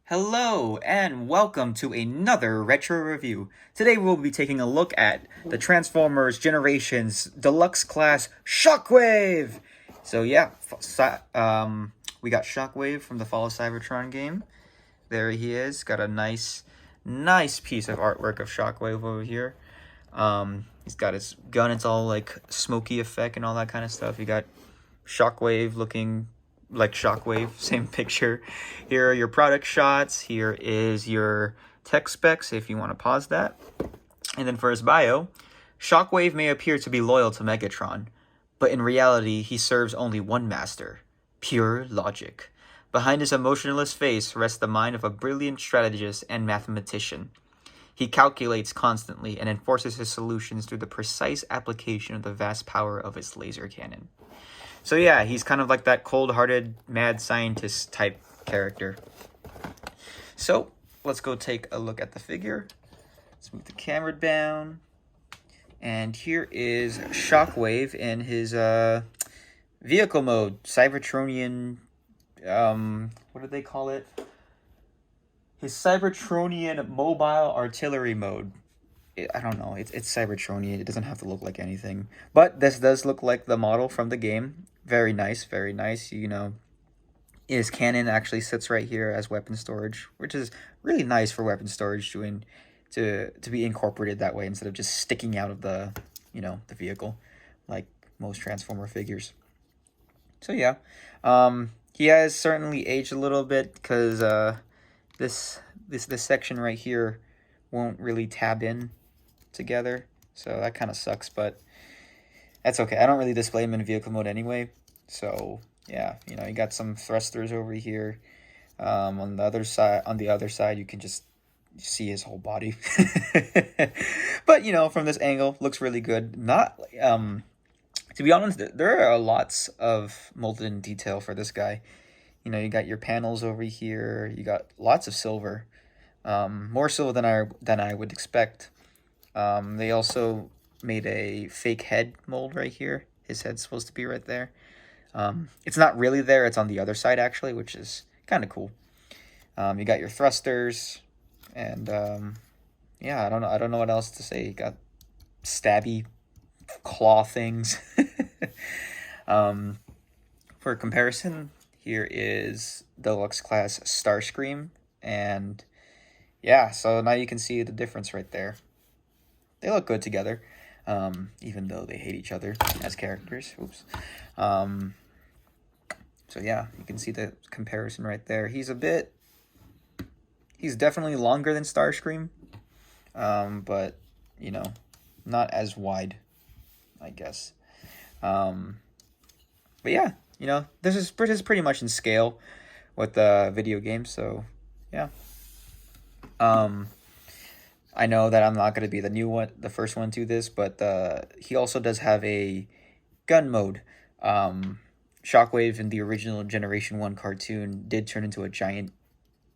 Hello and welcome to another retro review. Today we'll be taking a look at the Transformers Generations Deluxe Class Shockwave. So yeah, we got Shockwave from the Fall of Cybertron game. There he is, got a nice piece of artwork of Shockwave over here. He's got his gun, it's all like smoky effect and all that kind of stuff. You got Shockwave looking like Shockwave, same picture. Here are your product shots. Here is your tech specs if you want to pause that. And then for his bio, Shockwave may appear to be loyal to Megatron, but in reality he serves only one master, pure logic. Behind his emotionless face rests the mind of a brilliant strategist and mathematician. He calculates constantly and enforces his solutions through the precise application of the vast power of his laser cannon. So yeah, he's kind of like that cold-hearted, mad scientist type character. So let's go take a look at the figure. Let's move the camera down. And here is Shockwave in his vehicle mode. Cybertronian, what do they call it? His Cybertronian mobile artillery mode. I don't know, it's Cybertronian. It doesn't have to look like anything. But this does look like the model from the game. Very nice, very nice. You know, his cannon actually sits right here as weapon storage, which is really nice for weapon storage to be incorporated that way instead of just sticking out of the, the vehicle like most Transformer figures. So yeah, he has certainly aged a little bit because this section right here won't really tab in together, so that kind of sucks, but that's okay. I don't really display him in vehicle mode anyway, so yeah, you got some thrusters over here. On the other side, you can just see his whole body. But from this angle, looks really good. Not to be honest, there are lots of molded in detail for this guy. You got your panels over here. You got lots of silver, more silver than I would expect. They also made a fake head mold right here. His head's supposed to be right there. It's not really there. It's on the other side actually, which is kind of cool. You got your thrusters, and yeah, I don't know what else to say. You got stabby claw things. For comparison, here is Deluxe Class Starscream, and yeah, so now you can see the difference right there. They look good together, even though they hate each other as characters. Oops. So yeah, you can see the comparison right there. He's definitely longer than Starscream, but not as wide, I guess. But yeah, this is pretty much in scale with the video game. So yeah. I know that I'm not going to be the first one to this, but he also does have a gun mode. Shockwave in the original Generation 1 cartoon did turn into a giant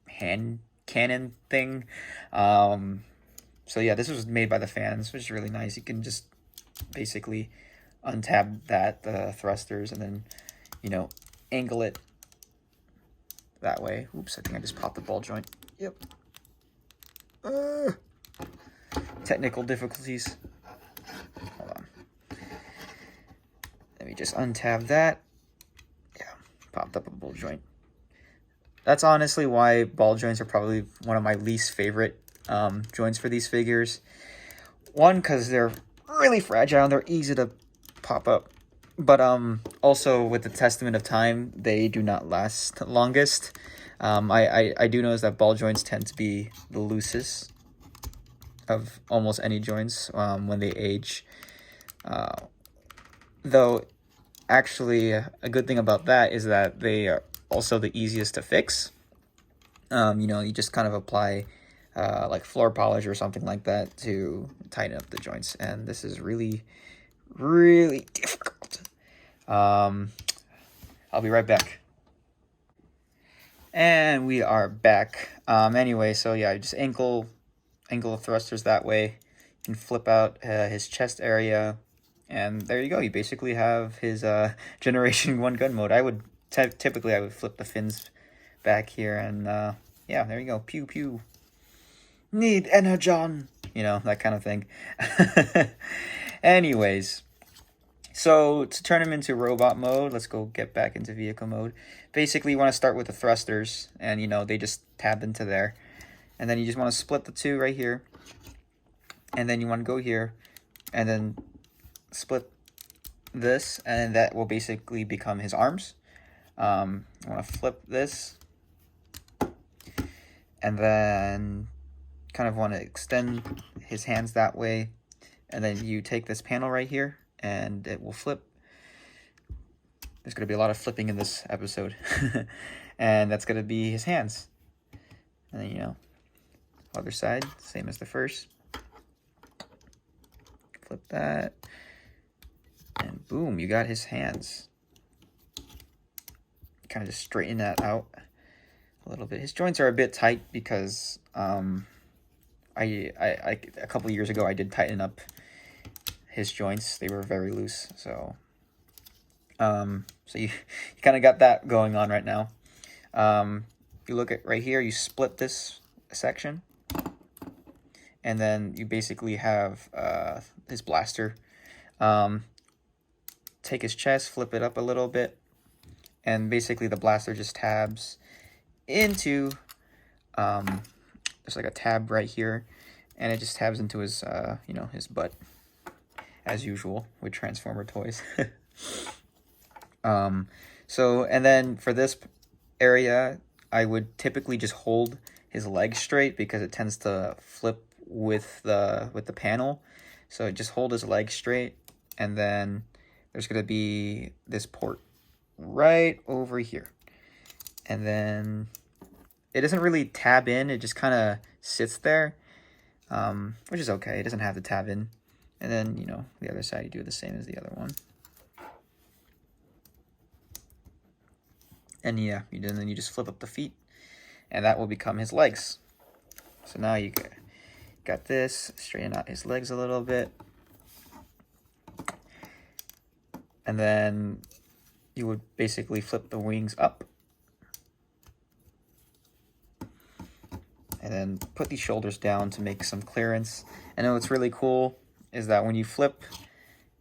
hand cannon thing. So yeah, this was made by the fans, which is really nice. You can just basically untab the thrusters, and then, angle it that way. Oops, I think I just popped the ball joint. Yep. Technical difficulties. Hold on. Let me just untab that. Yeah, popped up a ball joint. That's honestly why ball joints are probably one of my least favorite joints for these figures. One, because they're really fragile and they're easy to pop up. But also, with the testament of time, they do not last longest. I do notice that ball joints tend to be the loosest of almost any joints when they age. Though, actually, a good thing about that is that they are also the easiest to fix. You just kind of apply like floor polish or something like that to tighten up the joints, and this is really, really difficult. I'll be right back. And we are back. Anyway, so yeah, just angle the thrusters that way. You can flip out his chest area, and there you go. You basically have his Generation 1 gun mode. Typically I would flip the fins back here, and yeah, there you go. Pew pew. Need energon. You know, that kind of thing. Anyways, so to turn him into robot mode, let's go get back into vehicle mode. Basically, you want to start with the thrusters, and you know, they just tab into there. And then you just want to split the two right here. And then you want to go here, and then split this, and that will basically become his arms. I want to flip this, and then kind of want to extend his hands that way, and then you take this panel right here and it will flip. There's going to be a lot of flipping in this episode. And that's going to be his hands. And then, you know, other side, same as the first. Flip that, and boom, you got his hands. Kind of just straighten that out a little bit. His joints are a bit tight because a couple of years ago I did tighten up his joints. They were very loose, so you kind of got that going on right now. You look at right here, you split this section, and then you basically have his blaster. Take his chest, flip it up a little bit, and basically the blaster just tabs into there's like a tab right here, and it just tabs into his you know, his butt, as usual with Transformer toys. So, and then for this area, I would typically just hold his legs straight because it tends to flip with the panel. So just hold his legs straight, and then there's going to be this port right over here. And then it doesn't really tab in, it just kind of sits there, which is okay. It doesn't have to tab in. And then, you know, the other side, you do the same as the other one. And yeah, then you just flip up the feet, and that will become his legs. So now you got this, straighten out his legs a little bit. And then you would basically flip the wings up. And then put these shoulders down to make some clearance. And then what's really cool is that when you flip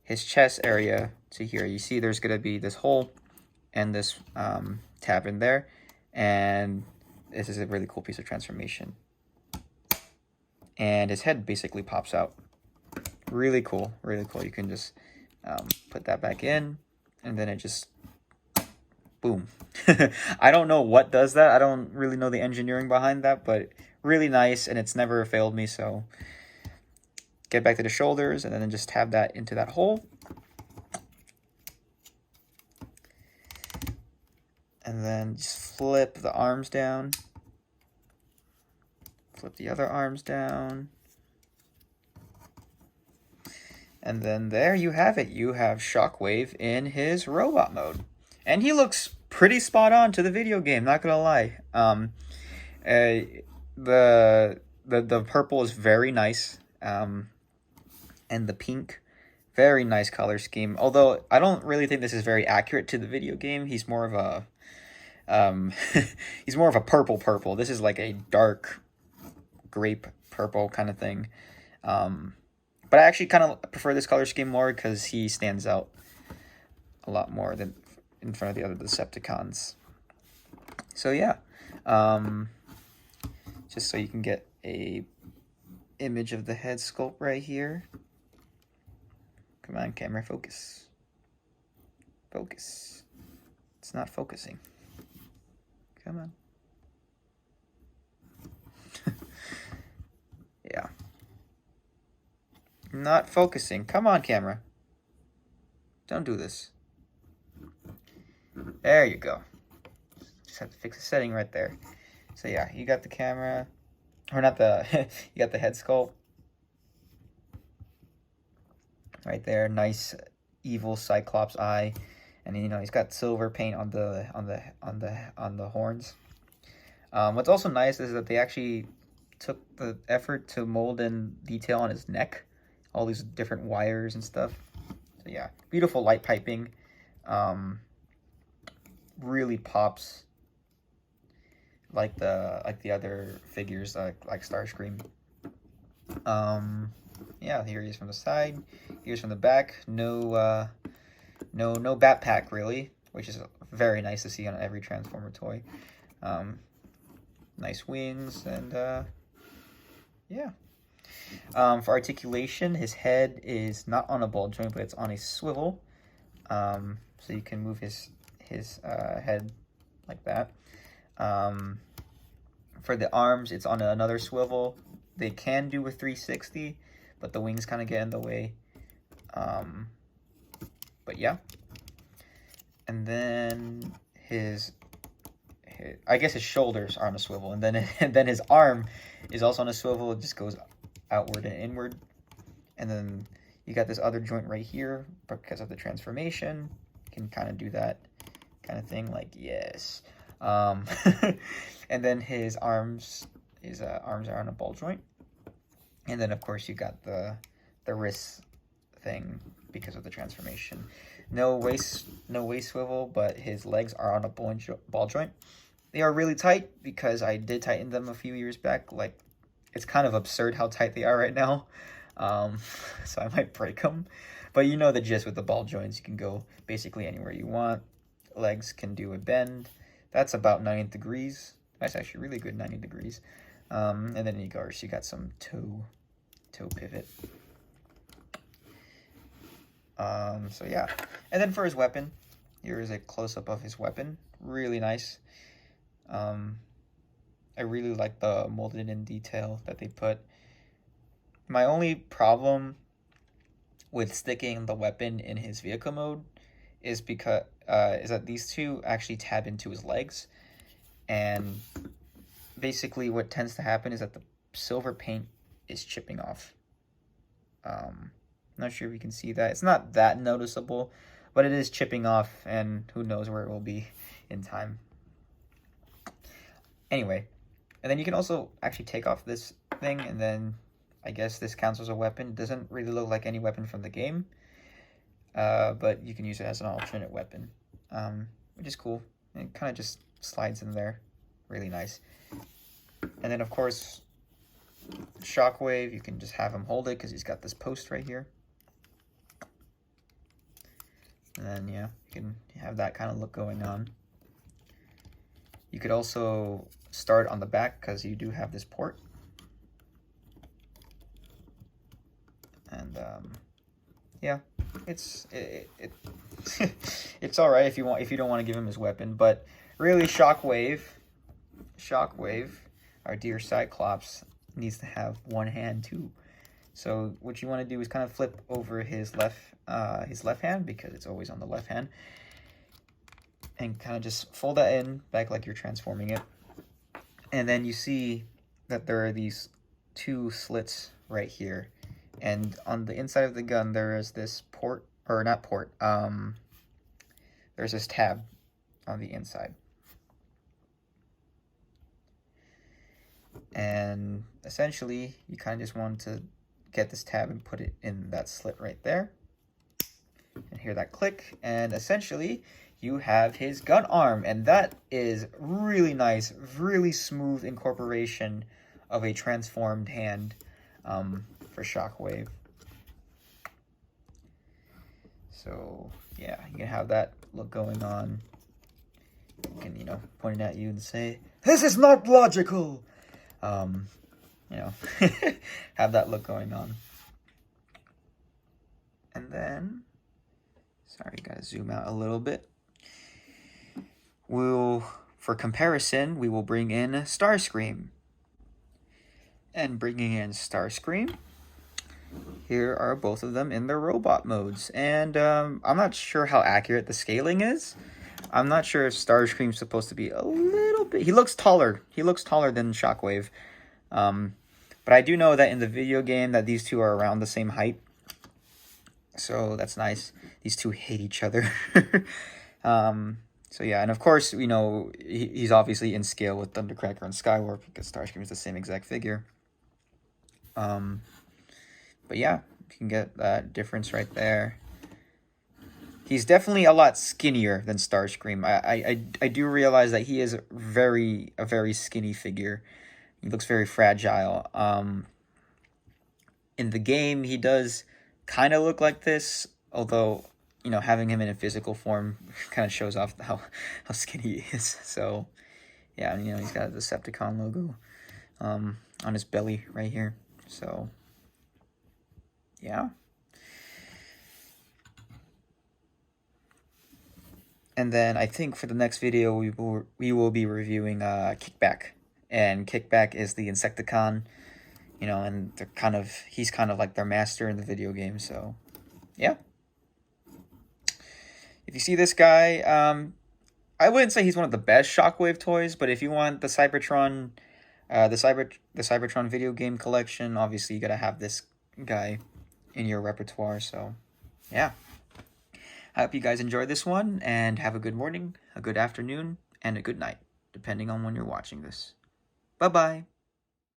his chest area to here, you see there's going to be this hole and this tab in there. And this is a really cool piece of transformation. And his head basically pops out. Really cool, really cool. You can just put that back in, and then it just, boom. I don't know what does that. I don't really know the engineering behind that, but really nice, and it's never failed me. So get back to the shoulders, and then just tab that into that hole. And then just flip the arms down. Flip the other arms down. And then there you have it. You have Shockwave in his robot mode. And he looks pretty spot on to the video game, not gonna lie. The purple is very nice. And the pink, very nice color scheme. Although I don't really think this is very accurate to the video game. He's more of a he's more of a purple. This is like a dark grape purple kind of thing. But I actually kind of prefer this color scheme more because he stands out a lot more than in front of the other Decepticons. So yeah, just so you can get a image of the head sculpt right here. Come on, camera, focus. Focus. It's not focusing. Come on. Yeah. Not focusing. Come on, camera. Don't do this. There you go. Just have to fix the setting right there. So yeah, you got the camera, or not the, you got the head sculpt right there. Nice evil Cyclops eye, and you know he's got silver paint on the horns. What's also nice is that they actually took the effort to mold in detail on his neck, all these different wires and stuff. So yeah, beautiful light piping. Really pops. like the other figures like Starscream. Yeah, here he is from the side. Here's from the back. No backpack really, which is very nice to see on every Transformer toy. Nice wings and yeah. For articulation, his head is not on a ball joint, but it's on a swivel. So you can move his head like that. For the arms, it's on another swivel. They can do a 360, but the wings kind of get in the way. But yeah. And then I guess his shoulders are on a swivel, and then his arm is also on a swivel. It just goes outward and inward. And then you got this other joint right here because of the transformation. You can kind of do that kind of thing, like yes. And then his arms are on a ball joint. And then of course you got the wrist thing because of the transformation. No waist swivel, but his legs are on a ball joint. They are really tight because I did tighten them a few years back. Like, it's kind of absurd how tight they are right now. So I might break them. But you know the gist with the ball joints. You can go basically anywhere you want. Legs can do a bend. That's about 90 degrees. That's actually really good, 90 degrees. And then you got some toe pivot. So yeah. And then for his weapon, here is a close-up of his weapon. Really nice. I really like the molded in detail that they put. My only problem with sticking the weapon in his vehicle mode is because is that these two actually tab into his legs, and basically what tends to happen is that the silver paint is chipping off. Not sure if you can see that. It's not that noticeable, but it is chipping off, and who knows where it will be in time. Anyway, and then you can also actually take off this thing, and then I guess this counts as a weapon. It doesn't really look like any weapon from the game, but you can use it as an alternate weapon, which is cool. And it kind of just slides in there. Really nice. And then, of course, Shockwave, you can just have him hold it because he's got this post right here. And then, yeah, you can have that kind of look going on. You could also start on the back because you do have this port. And yeah, it's it's all right if you don't want to give him his weapon, but really Shockwave, our dear Cyclops, needs to have one hand too. So what you want to do is kind of flip over his left hand because it's always on the left hand, and kind of just fold that in back like you're transforming it. And then you see that there are these two slits right here. And on the inside of the gun, there is this port, or not port, there's this tab on the inside. And essentially, you kind of just want to get this tab and put it in that slit right there. And hear that click, and essentially, you have his gun arm, and that is really nice, really smooth incorporation of a transformed hand for Shockwave. So yeah, you can have that look going on. You can, point it at you and say, "This is not logical." Have that look going on. And then, sorry, gotta zoom out a little bit. For comparison, we will bring in Starscream. And bringing in Starscream, here are both of them in their robot modes. And I'm not sure how accurate the scaling is. I'm not sure if Starscream's supposed to be a little bit... He looks taller. He looks taller than Shockwave. But I do know that in the video game that these two are around the same height. So that's nice. These two hate each other. So yeah, and of course, he's obviously in scale with Thundercracker and Skywarp because Starscream is the same exact figure. But yeah, you can get that difference right there. He's definitely a lot skinnier than Starscream. I do realize that he is a very skinny figure. He looks very fragile. In the game, he does kind of look like this, although, you know, having him in a physical form kind of shows off how skinny he is. So, yeah, you know, he's got the Decepticon logo on his belly right here. So, yeah. And then I think for the next video, we will be reviewing Kickback. And Kickback is the Insecticon, you know, and he's kind of like their master in the video game. So, yeah. If you see this guy, I wouldn't say he's one of the best Shockwave toys, but if you want the Cybertron, the Cybertron video game collection, obviously you gotta have this guy in your repertoire. So, yeah. I hope you guys enjoyed this one, and have a good morning, a good afternoon, and a good night, depending on when you're watching this. Bye-bye.